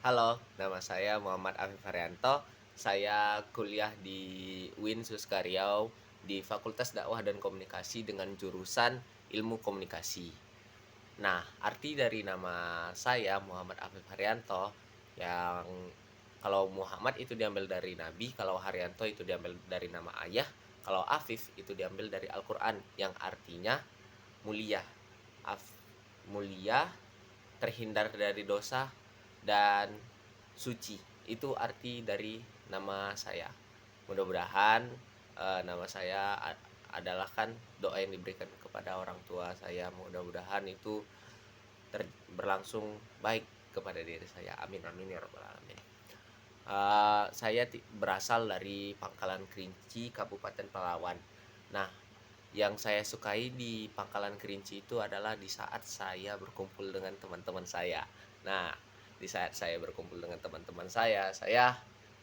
Halo, nama saya Muhammad Afif Haryanto. Saya kuliah di UIN Suska Riau di Fakultas Dakwah dan Komunikasi dengan jurusan Ilmu Komunikasi. Nah, arti dari nama saya Muhammad Afif Haryanto yang kalau Muhammad itu diambil dari Nabi, kalau Haryanto itu diambil dari nama ayah, kalau Afif itu diambil dari Al-Quran yang artinya mulia. Mulia, terhindar dari dosa, dan suci. Itu arti dari nama saya. Mudah-mudahan nama saya adalah kan doa yang diberikan kepada orang tua saya. Mudah-mudahan itu berlangsung baik kepada diri saya. Amin amin ya rabbal alamin. Saya berasal dari Pangkalan Kerinci, Kabupaten Palawan. Nah, yang saya sukai di Pangkalan Kerinci itu adalah di saat saya berkumpul dengan teman-teman saya. Nah, di saat saya berkumpul dengan teman-teman saya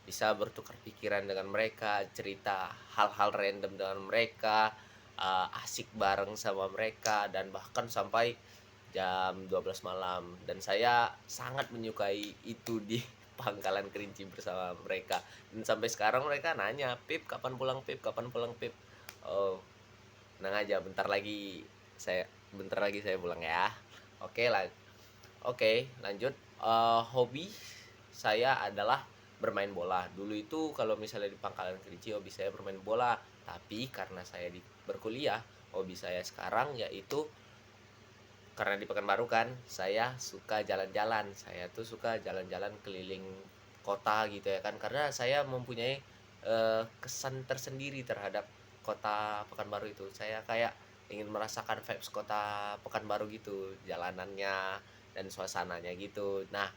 bisa bertukar pikiran dengan mereka, cerita hal-hal random dengan mereka, asik bareng sama mereka, dan bahkan sampai jam 12 malam. Dan saya sangat menyukai itu di Pangkalan Kerinci bersama mereka. Dan sampai sekarang mereka nanya, "Pip, kapan pulang, Pip? Kapan pulang, Pip?" Oh, tenang aja, bentar lagi saya pulang ya. Oke lah. Oke, lanjut. Hobi saya adalah bermain bola. Dulu itu kalau misalnya di Pangkalan Kerinci hobi saya bermain bola, tapi karena saya berkuliah, hobi saya sekarang yaitu karena di Pekanbaru kan, saya suka jalan-jalan. Saya tuh suka jalan-jalan keliling kota gitu ya kan, karena saya mempunyai kesan tersendiri terhadap kota Pekanbaru itu. Saya kayak ingin merasakan vibes kota Pekanbaru gitu, jalanannya dan suasananya gitu. Nah,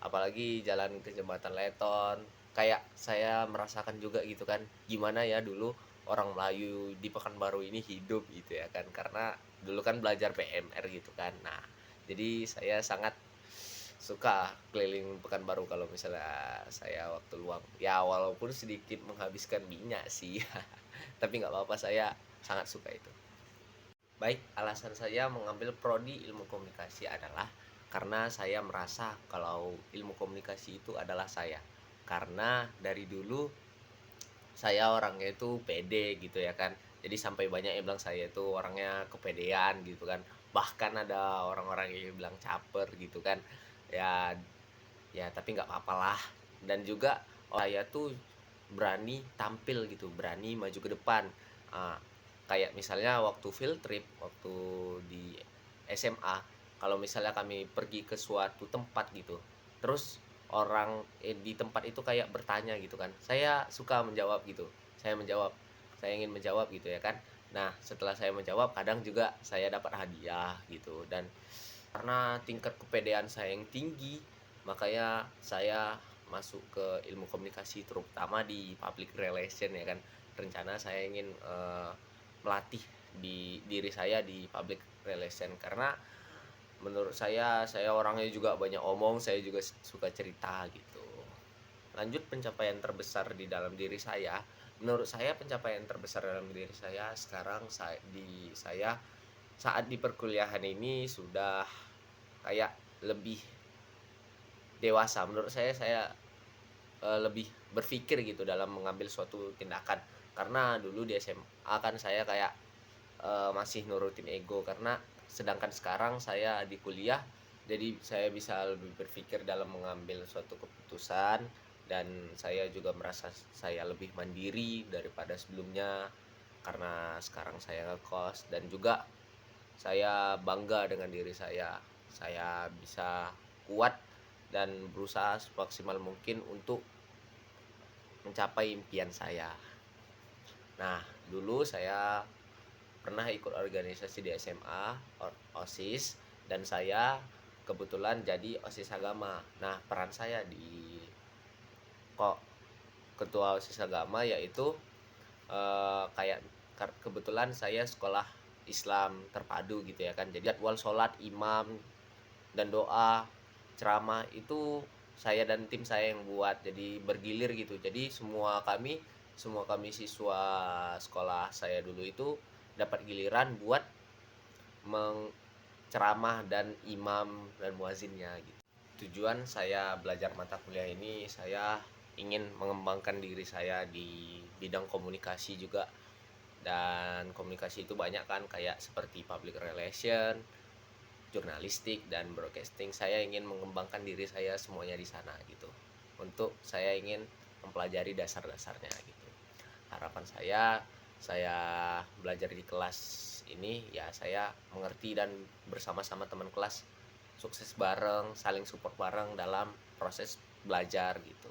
apalagi jalan ke Jembatan Leton, kayak saya merasakan juga gitu kan, gimana ya dulu orang Melayu di Pekanbaru ini hidup gitu ya kan, karena dulu kan belajar PMR gitu kan. Nah, jadi saya sangat suka keliling Pekanbaru kalau misalnya saya waktu luang ya, walaupun sedikit menghabiskan minyak sih. Tapi nggak apa-apa, saya sangat suka itu. Baik, alasan saya mengambil prodi ilmu komunikasi adalah karena saya merasa kalau ilmu komunikasi itu adalah saya. Karena dari dulu saya orangnya itu pede gitu ya kan. Jadi sampai banyak yang bilang saya itu orangnya kepedean gitu kan. Bahkan ada orang-orang yang bilang caper gitu kan. Ya, ya tapi nggak apa-apa lah. Dan juga saya tuh berani tampil gitu, berani maju ke depan. Ah, kayak misalnya waktu field trip, waktu di SMA, kalau misalnya kami pergi ke suatu tempat gitu, terus orang di tempat itu kayak bertanya gitu kan, saya suka menjawab gitu. Saya ingin menjawab gitu ya kan. Nah, setelah saya menjawab, kadang juga saya dapat hadiah gitu. Dan karena tingkat kepedean saya yang tinggi, makanya saya masuk ke ilmu komunikasi, terutama di public relation ya kan. Rencana saya ingin melatih di diri saya di public relation, karena menurut saya orangnya juga banyak omong, saya juga suka cerita gitu. Lanjut, pencapaian terbesar di dalam diri saya. Menurut saya pencapaian terbesar dalam diri saya sekarang, saya saat di perkuliahan ini sudah kayak lebih dewasa. Menurut saya lebih berpikir gitu dalam mengambil suatu tindakan. Karena dulu di SMA kan saya kayak masih nurutin ego, karena sedangkan sekarang saya di kuliah, jadi saya bisa lebih berpikir dalam mengambil suatu keputusan. Dan saya juga merasa saya lebih mandiri daripada sebelumnya, karena sekarang saya ngekos. Dan juga saya bangga dengan diri saya bisa kuat dan berusaha semaksimal mungkin untuk mencapai impian saya. Nah, dulu saya pernah ikut organisasi di SMA, OSIS, dan saya kebetulan jadi OSIS agama. Nah, peran saya di kok ketua OSIS agama yaitu kayak kebetulan saya sekolah Islam terpadu gitu ya kan. Jadi jadwal sholat, imam, dan doa, ceramah itu saya dan tim saya yang buat. Jadi bergilir gitu. Jadi semua kami siswa sekolah saya dulu itu dapat giliran buat ceramah dan imam dan muazinnya gitu. tujuan saya belajar mata kuliah ini, saya ingin mengembangkan diri saya di bidang komunikasi juga. Dan komunikasi itu banyak kan, kayak seperti public relation, jurnalistik, dan broadcasting. Saya ingin mengembangkan diri saya semuanya di sana gitu. Untuk saya ingin mempelajari dasar-dasarnya gitu. Harapan saya belajar di kelas ini ya saya mengerti dan bersama-sama teman kelas sukses bareng, saling support bareng dalam proses belajar gitu.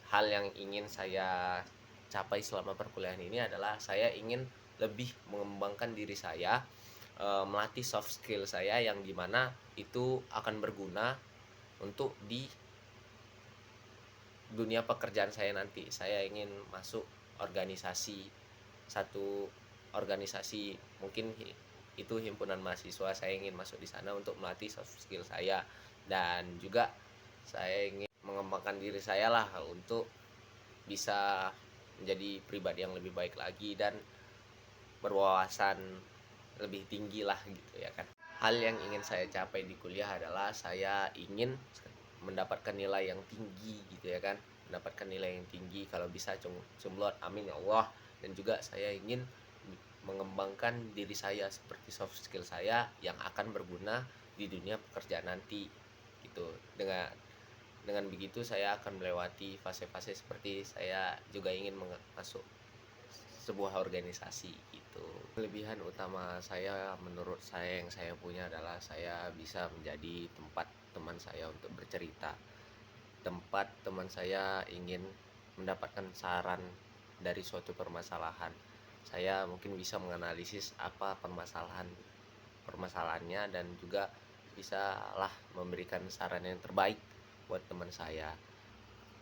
Hal yang ingin saya capai selama perkuliahan ini adalah saya ingin lebih mengembangkan diri saya, melatih soft skill saya yang dimana itu akan berguna untuk di dunia pekerjaan saya nanti. Saya ingin masuk organisasi, satu organisasi, mungkin itu himpunan mahasiswa. Saya ingin masuk di sana untuk melatih soft skill saya, dan juga saya ingin mengembangkan diri saya lah untuk bisa menjadi pribadi yang lebih baik lagi dan berwawasan lebih tinggi lah gitu ya kan. Hal yang ingin saya capai di kuliah adalah saya ingin mendapatkan nilai yang tinggi gitu ya kan, mendapatkan nilai yang tinggi, kalau bisa cumlot, amin ya Allah. Dan juga saya ingin mengembangkan diri saya seperti soft skill saya yang akan berguna di dunia pekerjaan nanti gitu. Dengan begitu saya akan melewati fase-fase seperti saya juga ingin masuk sebuah organisasi gitu. Kelebihan utama saya menurut saya yang saya punya adalah saya bisa menjadi tempat teman saya untuk bercerita. Tempat teman saya ingin mendapatkan saran dari suatu permasalahan. Saya mungkin bisa menganalisis apa permasalahannya dan juga bisa lah memberikan saran yang terbaik buat teman saya.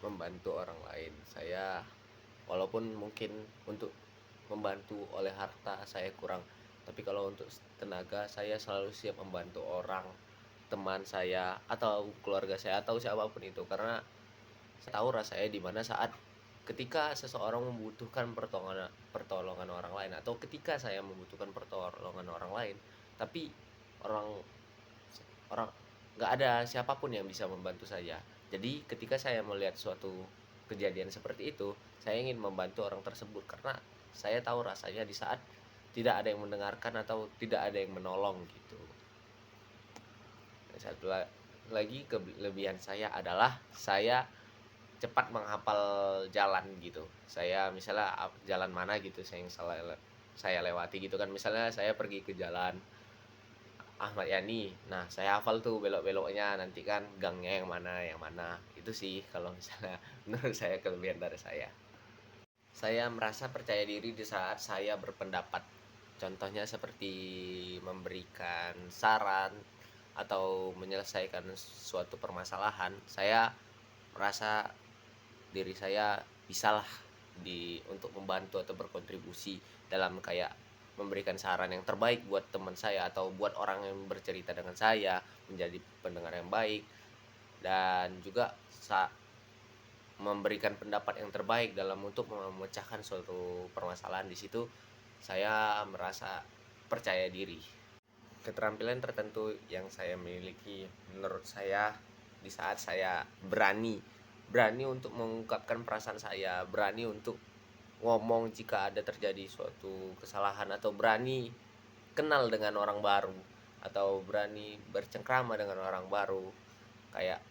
Membantu orang lain, saya walaupun mungkin untuk membantu oleh harta saya kurang, tapi kalau untuk tenaga saya selalu siap membantu orang, teman saya atau keluarga saya atau siapapun itu, karena saya tahu rasanya di mana saat ketika seseorang membutuhkan pertolongan orang lain, atau ketika saya membutuhkan pertolongan orang lain tapi orang orang nggak ada siapapun yang bisa membantu saya. Jadi ketika saya melihat suatu kejadian seperti itu, saya ingin membantu orang tersebut karena saya tahu rasanya di saat tidak ada yang mendengarkan atau tidak ada yang menolong gitu. Satu lagi kelebihan saya adalah saya cepat menghafal jalan gitu. Saya misalnya jalan mana gitu saya lewati gitu kan, misalnya saya pergi ke jalan Ahmad Yani, nah saya hafal tuh belok-beloknya, nanti kan gangnya yang mana. Itu sih kalau misalnya menurut saya kelebihan dari saya. Saya merasa percaya diri di saat saya berpendapat. Contohnya seperti memberikan saran atau menyelesaikan suatu permasalahan. Saya merasa diri saya bisalah untuk membantu atau berkontribusi dalam kayak memberikan saran yang terbaik buat teman saya atau buat orang yang bercerita dengan saya, menjadi pendengar yang baik, dan juga memberikan pendapat yang terbaik dalam untuk memecahkan suatu permasalahan. Di situ saya merasa percaya diri. Keterampilan tertentu yang saya miliki menurut saya di saat saya berani untuk mengungkapkan perasaan saya, berani untuk ngomong jika ada terjadi suatu kesalahan, atau berani kenal dengan orang baru, atau berani bercengkrama dengan orang baru, kayak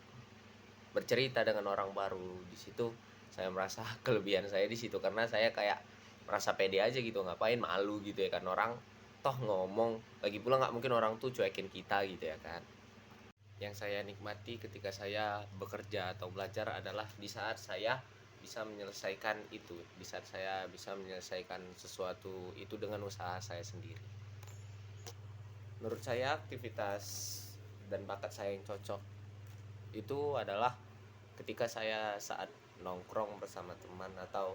bercerita dengan orang baru. Di situ saya merasa kelebihan saya di situ, karena saya kayak merasa pede aja gitu, ngapain malu gitu ya kan, orang toh ngomong, lagi pula nggak mungkin orang tuh cuekin kita gitu ya kan. Yang saya nikmati ketika saya bekerja atau belajar adalah di saat saya bisa menyelesaikan itu, di saat saya bisa menyelesaikan sesuatu itu dengan usaha saya sendiri. Menurut saya aktivitas dan bakat saya yang cocok itu adalah ketika saya saat nongkrong bersama teman atau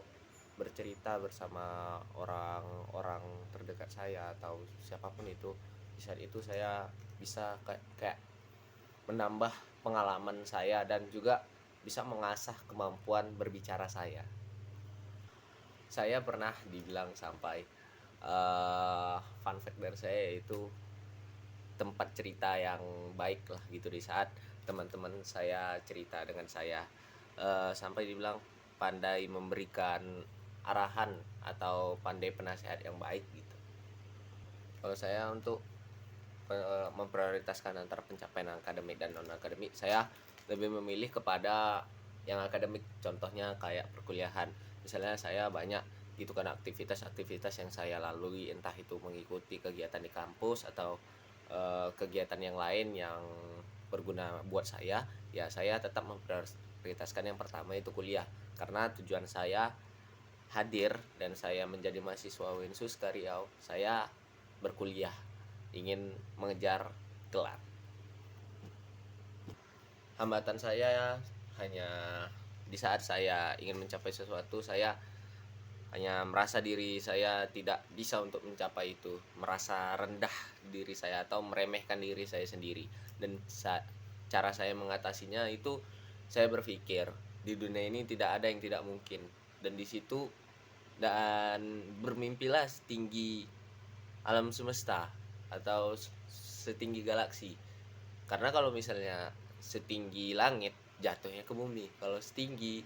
bercerita bersama orang-orang terdekat saya atau siapapun itu. Di saat itu saya bisa kayak menambah pengalaman saya dan juga bisa mengasah kemampuan berbicara saya. Saya pernah dibilang sampai fun fact dari saya yaitu tempat cerita yang baik lah gitu. Di saat teman-teman saya cerita dengan saya, sampai dibilang pandai memberikan arahan atau pandai penasehat yang baik gitu. Kalau saya untuk memprioritaskan antara pencapaian akademik dan non akademik, saya lebih memilih kepada yang akademik. Contohnya kayak perkuliahan, misalnya saya banyak gitu kan aktivitas-aktivitas yang saya lalui, entah itu mengikuti kegiatan di kampus atau kegiatan yang lain yang berguna buat saya. Ya saya tetap memprioritaskan yang pertama itu kuliah, karena tujuan saya hadir dan saya menjadi mahasiswa Winsus Riau, saya berkuliah, ingin mengejar gelar. Hambatan saya hanya di saat saya ingin mencapai sesuatu, saya hanya merasa diri saya tidak bisa untuk mencapai itu, merasa rendah diri saya atau meremehkan diri saya sendiri. Dan cara saya mengatasinya itu, saya berpikir di dunia ini tidak ada yang tidak mungkin, dan di situ dan bermimpilah setinggi alam semesta atau setinggi galaksi. Karena kalau misalnya setinggi langit, jatuhnya ke bumi. Kalau setinggi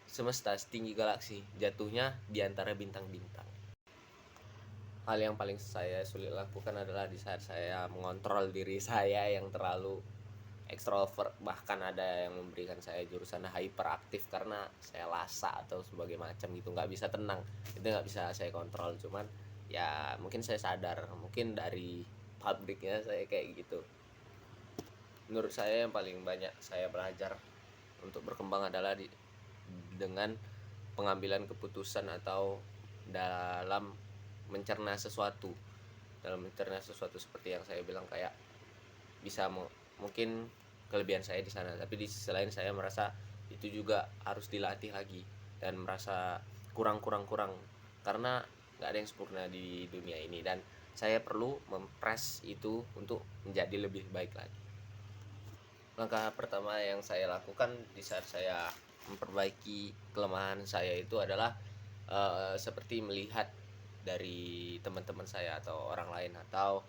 semesta, setinggi galaksi, jatuhnya di antara bintang-bintang. Hal yang paling saya sulit lakukan adalah di saat saya mengontrol diri saya yang terlalu ekstrovert. Bahkan ada yang memberikan saya jurusan hyperaktif karena saya lasa atau sebagai macam gitu, nggak bisa tenang. Itu nggak bisa saya kontrol. Cuman ya mungkin saya sadar, mungkin dari pabriknya saya kayak gitu. Menurut saya yang paling banyak saya belajar untuk berkembang adalah dengan pengambilan keputusan atau dalam mencerna sesuatu. Dalam mencerna sesuatu seperti yang saya bilang, kayak bisa mungkin kelebihan saya di sana, tapi di sisi lain saya merasa itu juga harus dilatih lagi dan merasa kurang karena nggak ada yang sempurna di dunia ini, dan saya perlu mempres itu untuk menjadi lebih baik lagi. Langkah pertama yang saya lakukan di saat saya memperbaiki kelemahan saya itu adalah seperti melihat dari teman-teman saya atau orang lain atau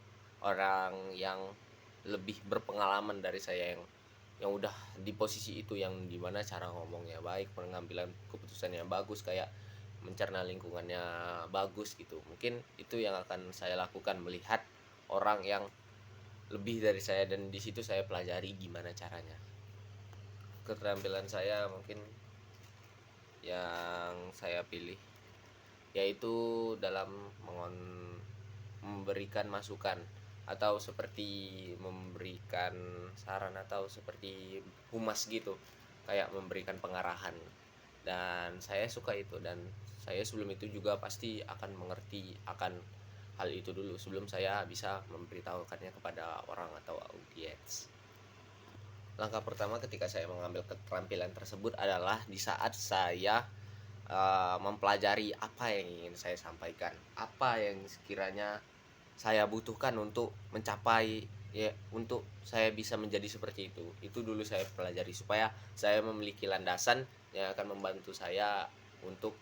orang yang lebih berpengalaman dari saya, yang udah di posisi itu, yang dimana cara ngomongnya baik, pengambilan keputusannya bagus, kayak mencerna lingkungannya bagus gitu. Mungkin itu yang akan saya lakukan, melihat orang yang lebih dari saya, dan di situ saya pelajari gimana caranya. Keterampilan saya mungkin yang saya pilih yaitu dalam memberikan masukan atau seperti memberikan saran atau seperti humas gitu, kayak memberikan pengarahan. Dan saya suka itu, dan saya sebelum itu juga pasti akan mengerti akan hal itu dulu sebelum saya bisa memberitahukannya kepada orang atau audiens. Langkah pertama ketika saya mengambil keterampilan tersebut adalah di saat saya mempelajari apa yang ingin saya sampaikan, apa yang sekiranya saya butuhkan untuk mencapai, ya, untuk saya bisa menjadi seperti itu. Itu dulu saya pelajari supaya saya memiliki landasan yang akan membantu saya untuk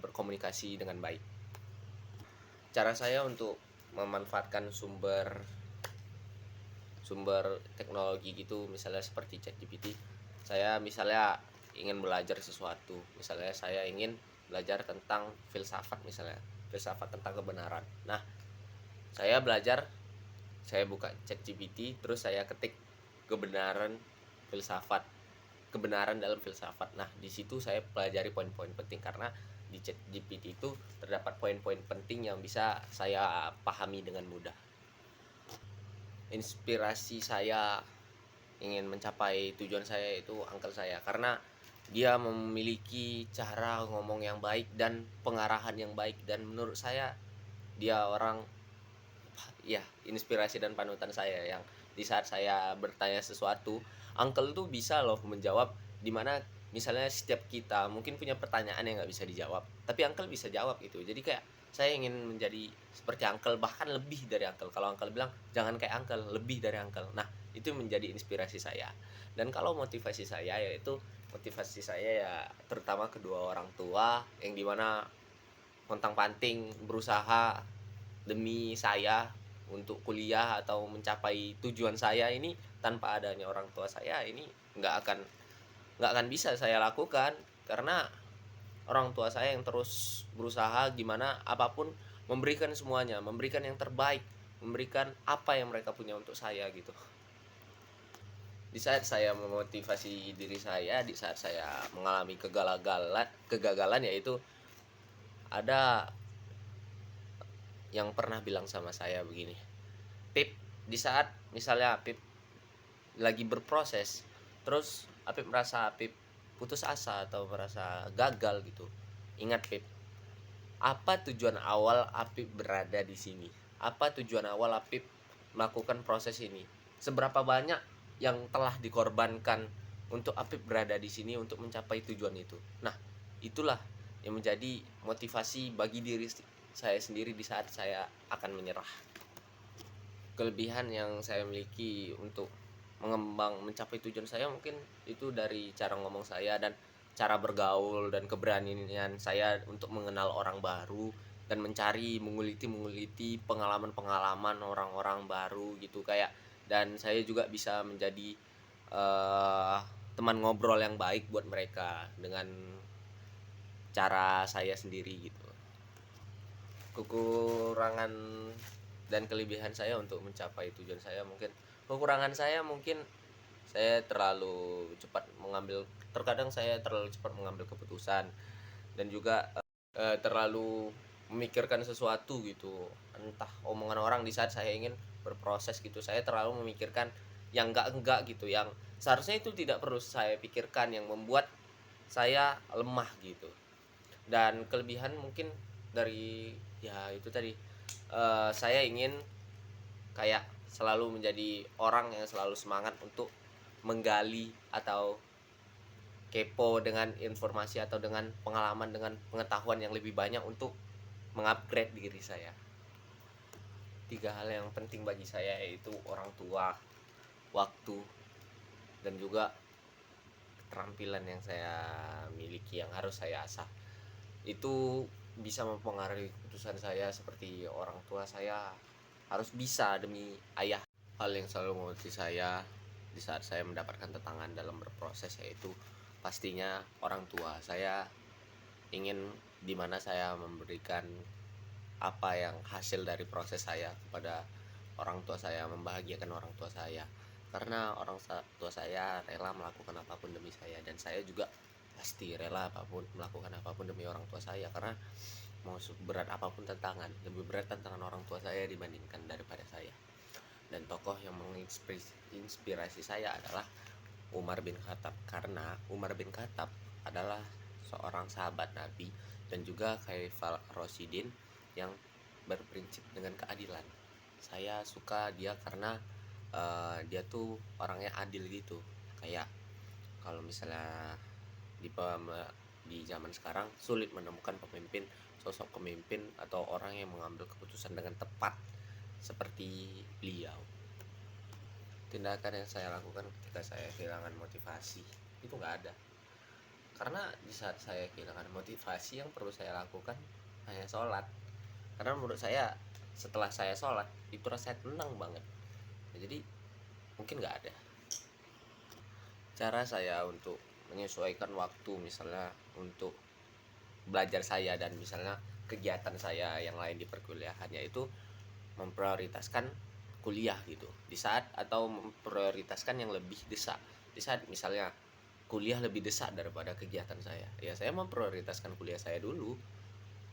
berkomunikasi dengan baik. Cara saya untuk memanfaatkan sumber teknologi gitu, misalnya seperti ChatGPT. Saya misalnya ingin belajar sesuatu, misalnya saya ingin belajar tentang filsafat, misalnya filsafat tentang kebenaran. Nah, saya belajar, saya buka ChatGPT, terus saya ketik kebenaran filsafat, kebenaran dalam filsafat. Nah, di situ saya pelajari poin-poin penting, karena di ChatGPT itu terdapat poin-poin penting yang bisa saya pahami dengan mudah. Inspirasi saya ingin mencapai tujuan saya itu uncle saya, karena dia memiliki cara ngomong yang baik dan pengarahan yang baik, dan menurut saya dia orang, ya, inspirasi dan panutan saya, yang di saat saya bertanya sesuatu, uncle tuh bisa loh menjawab, dimana misalnya setiap kita mungkin punya pertanyaan yang nggak bisa dijawab, tapi uncle bisa jawab itu. Jadi kayak saya ingin menjadi seperti uncle, bahkan lebih dari uncle. Kalau uncle bilang jangan kayak uncle, lebih dari uncle. Nah, itu menjadi inspirasi saya. Dan kalau motivasi saya, yaitu motivasi saya ya terutama kedua orang tua, yang dimana pontang panting berusaha demi saya untuk kuliah atau mencapai tujuan saya ini tanpa adanya orang tua saya ini nggak akan nggak akan bisa saya lakukan, karena orang tua saya yang terus berusaha gimana apapun, memberikan semuanya, memberikan yang terbaik, memberikan apa yang mereka punya untuk saya gitu. Di saat saya memotivasi diri saya, di saat saya mengalami kegagalan yaitu ada yang pernah bilang sama saya begini, Pip, di saat misalnya Pip lagi berproses, terus Pip merasa Pip putus asa atau merasa gagal gitu, ingat Pip, apa tujuan awal Apip berada di sini? Apa tujuan awal Apip melakukan proses ini? Seberapa banyak yang telah dikorbankan untuk Apip berada di sini untuk mencapai tujuan itu? Nah, itulah yang menjadi motivasi bagi diri saya sendiri di saat saya akan menyerah. Kelebihan yang saya miliki untuk mencapai tujuan saya mungkin itu dari cara ngomong saya dan cara bergaul dan keberanian saya untuk mengenal orang baru dan menguliti pengalaman-pengalaman orang-orang baru gitu kayak, dan saya juga bisa menjadi teman ngobrol yang baik buat mereka dengan cara saya sendiri gitu. Kekurangan dan kelebihan saya untuk mencapai tujuan saya mungkin, kekurangan saya mungkin saya terlalu cepat mengambil, terkadang saya terlalu cepat mengambil keputusan dan juga terlalu memikirkan sesuatu gitu, entah omongan orang di saat saya ingin berproses gitu, saya terlalu memikirkan yang enggak gitu, yang seharusnya itu tidak perlu saya pikirkan, yang membuat saya lemah gitu. Dan kelebihan mungkin dari ya itu tadi, saya ingin kayak selalu menjadi orang yang selalu semangat untuk menggali atau kepo dengan informasi atau dengan pengalaman, dengan pengetahuan yang lebih banyak untuk mengupgrade diri saya. 3 hal yang penting bagi saya yaitu orang tua, waktu, dan juga keterampilan yang saya miliki yang harus saya asah. Itu bisa mempengaruhi keputusan saya, seperti orang tua saya harus bisa demi ayah. Hal yang selalu memotivasi saya di saat saya mendapatkan tantangan dalam berproses yaitu pastinya orang tua. Saya ingin dimana saya memberikan apa yang hasil dari proses saya kepada orang tua saya, membahagiakan orang tua saya, karena orang tua saya rela melakukan apapun demi saya, dan saya juga pasti rela melakukan apapun demi orang tua saya, karena mau berat apapun tantangan, lebih berat tantangan orang tua saya dibandingkan daripada saya. Dan tokoh yang menginspirasi saya adalah Umar bin Khattab, karena Umar bin Khattab adalah seorang sahabat Nabi dan juga Khalifah Rasyidin yang berprinsip dengan keadilan. Saya suka dia karena dia tuh orangnya adil gitu. Kayak kalau misalnya di zaman sekarang sulit menemukan sosok pemimpin atau orang yang mengambil keputusan dengan tepat seperti beliau. Tindakan yang saya lakukan ketika saya kehilangan motivasi itu nggak ada, karena di saat saya kehilangan motivasi yang perlu saya lakukan hanya sholat, karena menurut saya setelah saya sholat itu rasanya tenang banget. Jadi mungkin nggak ada. Cara saya untuk menyesuaikan waktu misalnya untuk belajar saya dan misalnya kegiatan saya yang lain di perkuliahan, yaitu memprioritaskan kuliah gitu di saat, atau memprioritaskan yang lebih desak. Di saat misalnya kuliah lebih desak daripada kegiatan saya, ya saya memprioritaskan kuliah saya dulu.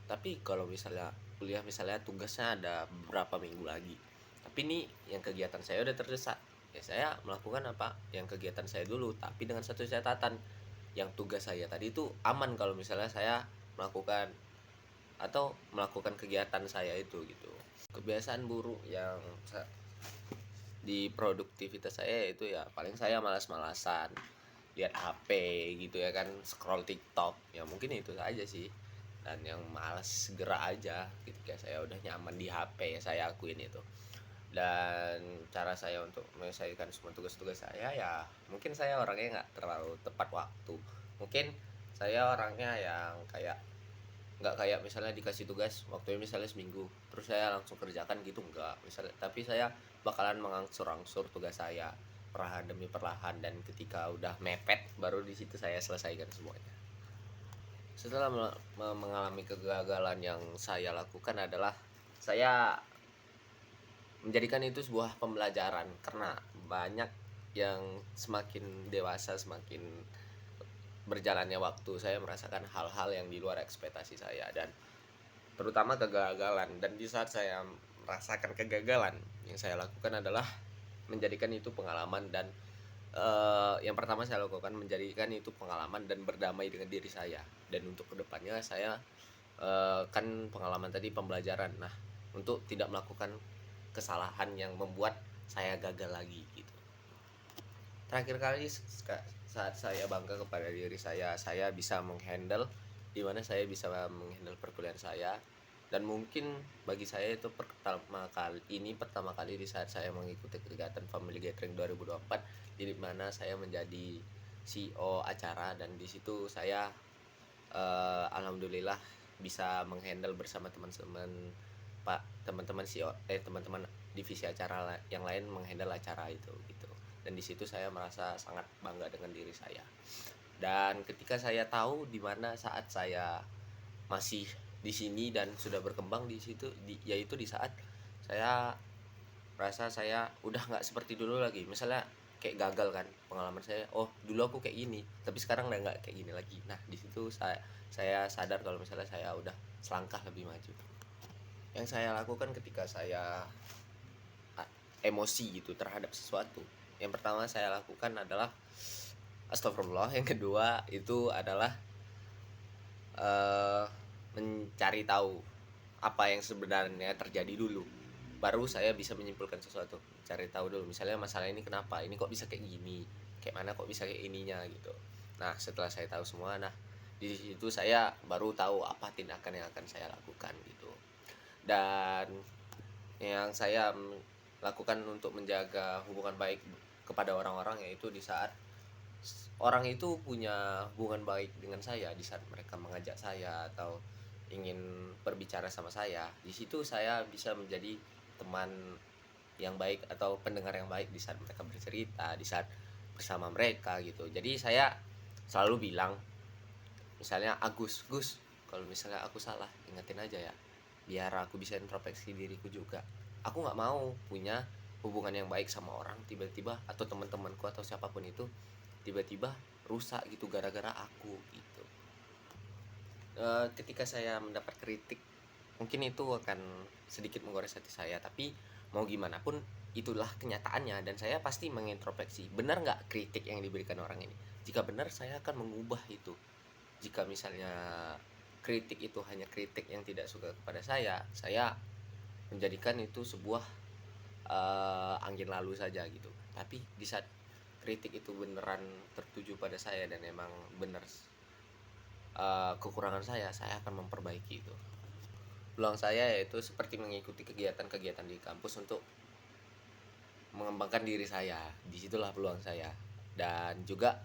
Tapi kalau misalnya kuliah, misalnya tugasnya ada beberapa minggu lagi, tapi nih yang kegiatan saya udah terdesak, ya saya melakukan apa yang kegiatan saya dulu, tapi dengan satu catatan, yang tugas saya tadi itu aman kalau misalnya saya melakukan kegiatan saya itu gitu. Kebiasaan buruk yang di produktivitas saya itu ya paling saya malas-malasan lihat HP gitu ya kan, scroll TikTok, ya mungkin itu saja sih. Dan yang malas gerak aja ketika saya udah nyaman di HP, ya saya akuin itu. Dan cara saya untuk menyelesaikan semua tugas-tugas saya, ya mungkin saya orangnya nggak terlalu tepat waktu, mungkin saya orangnya yang kayak nggak kayak misalnya dikasih tugas waktunya misalnya seminggu terus saya langsung kerjakan gitu, enggak misalnya, tapi saya bakalan mengangsur-angsur tugas saya perlahan demi perlahan, dan ketika udah mepet baru di situ saya selesaikan semuanya. Setelah mengalami kegagalan, yang saya lakukan adalah saya menjadikan itu sebuah pembelajaran, karena banyak yang semakin dewasa, semakin berjalannya waktu, saya merasakan hal-hal yang di luar ekspektasi saya, dan terutama kegagalan. Dan di saat saya merasakan kegagalan, yang saya lakukan adalah menjadikan itu pengalaman, dan yang pertama saya lakukan menjadikan itu pengalaman dan berdamai dengan diri saya. Dan untuk kedepannya saya kan pengalaman tadi pembelajaran, nah untuk tidak melakukan kesalahan yang membuat saya gagal lagi gitu. Terakhir kali saat saya bangga kepada diri saya bisa menghandle, dimana saya bisa menghandle perkuliahan saya. Dan mungkin bagi saya itu pertama kali di saat saya mengikuti kegiatan Family Gathering 2024, di mana saya menjadi CEO acara, dan di situ saya alhamdulillah bisa menghandle bersama teman-teman teman-teman CEO teman-teman divisi acara yang lain menghandle acara itu gitu. Dan di situ saya merasa sangat bangga dengan diri saya. Dan ketika saya tahu di mana saat saya masih di sini dan sudah berkembang di situ, yaitu di saat saya merasa saya udah nggak seperti dulu lagi. Misalnya kayak gagal kan pengalaman saya, oh dulu aku kayak gini tapi sekarang udah nggak kayak gini lagi. Nah di situ saya sadar kalau misalnya saya udah selangkah lebih maju. Yang saya lakukan ketika saya emosi gitu terhadap sesuatu, yang pertama saya lakukan adalah astagfirullah. Yang kedua itu adalah mencari tahu apa yang sebenarnya terjadi dulu, baru saya bisa menyimpulkan sesuatu. Cari tahu dulu misalnya masalah ini kenapa, ini kok bisa kayak gini, kayak mana kok bisa kayak ininya gitu. Nah setelah saya tahu semua, nah di situ saya baru tahu apa tindakan yang akan saya lakukan gitu. Dan yang saya lakukan untuk menjaga hubungan baik kepada orang-orang, yaitu di saat orang itu punya hubungan baik dengan saya, di saat mereka mengajak saya atau ingin berbicara sama saya, di situ saya bisa menjadi teman yang baik atau pendengar yang baik di saat mereka bercerita, di saat bersama mereka gitu. Jadi saya selalu bilang, misalnya Gus, kalau misalnya aku salah ingetin aja ya, biar aku bisa introspeksi diriku juga. Aku nggak mau punya hubungan yang baik sama orang tiba-tiba, atau teman-temanku atau siapapun itu tiba-tiba rusak gitu gara-gara aku gitu. Ketika saya mendapat kritik, mungkin itu akan sedikit menggores hati saya, tapi mau gimana pun itulah kenyataannya, dan saya pasti mengintrospeksi benar nggak kritik yang diberikan orang ini. Jika benar, saya akan mengubah itu. Jika misalnya kritik itu hanya kritik yang tidak suka kepada saya menjadikan itu sebuah angin lalu saja gitu. Tapi di saat kritik itu beneran tertuju pada saya dan emang bener kekurangan saya akan memperbaiki itu. Peluang saya yaitu seperti mengikuti kegiatan-kegiatan di kampus untuk mengembangkan diri saya. Disitulah peluang saya. Dan juga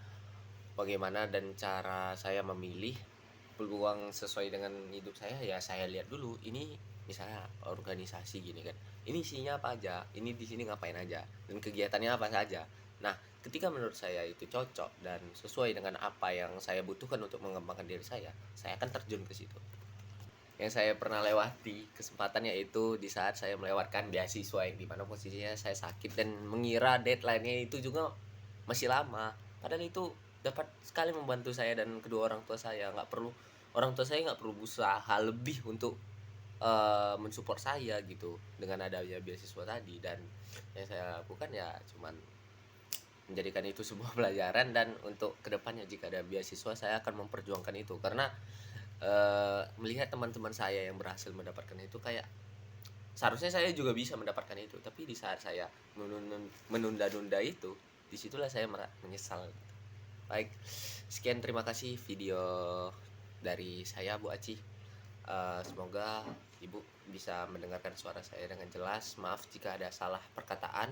bagaimana dan cara saya memilih peluang sesuai dengan hidup saya, ya saya lihat dulu ini misalnya organisasi gini kan, ini isinya apa aja, ini di sini ngapain aja, dan kegiatannya apa saja. Nah ketika menurut saya itu cocok dan sesuai dengan apa yang saya butuhkan untuk mengembangkan diri saya akan terjun ke situ. Yang saya pernah lewati kesempatan yaitu di saat saya melewatkan beasiswa yang dimana posisinya saya sakit dan mengira deadline-nya itu juga masih lama, padahal itu dapat sekali membantu saya dan kedua orang tua saya. Orang tua saya nggak perlu berusaha lebih untuk mensupport saya gitu dengan adanya beasiswa tadi. Dan yang saya lakukan ya cuman menjadikan itu sebuah pelajaran, dan untuk kedepannya jika ada beasiswa saya akan memperjuangkan itu, karena melihat teman-teman saya yang berhasil mendapatkan itu, kayak seharusnya saya juga bisa mendapatkan itu, tapi di saat saya menunda-nunda itu, disitulah saya menyesal. Baik, sekian, terima kasih video dari saya Bu Aci. Semoga Ibu bisa mendengarkan suara saya dengan jelas. Maaf jika ada salah perkataan.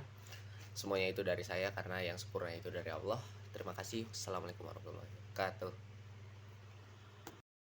Semuanya itu dari saya, karena yang sempurna itu dari Allah. Terima kasih. Assalamualaikum warahmatullahi wabarakatuh.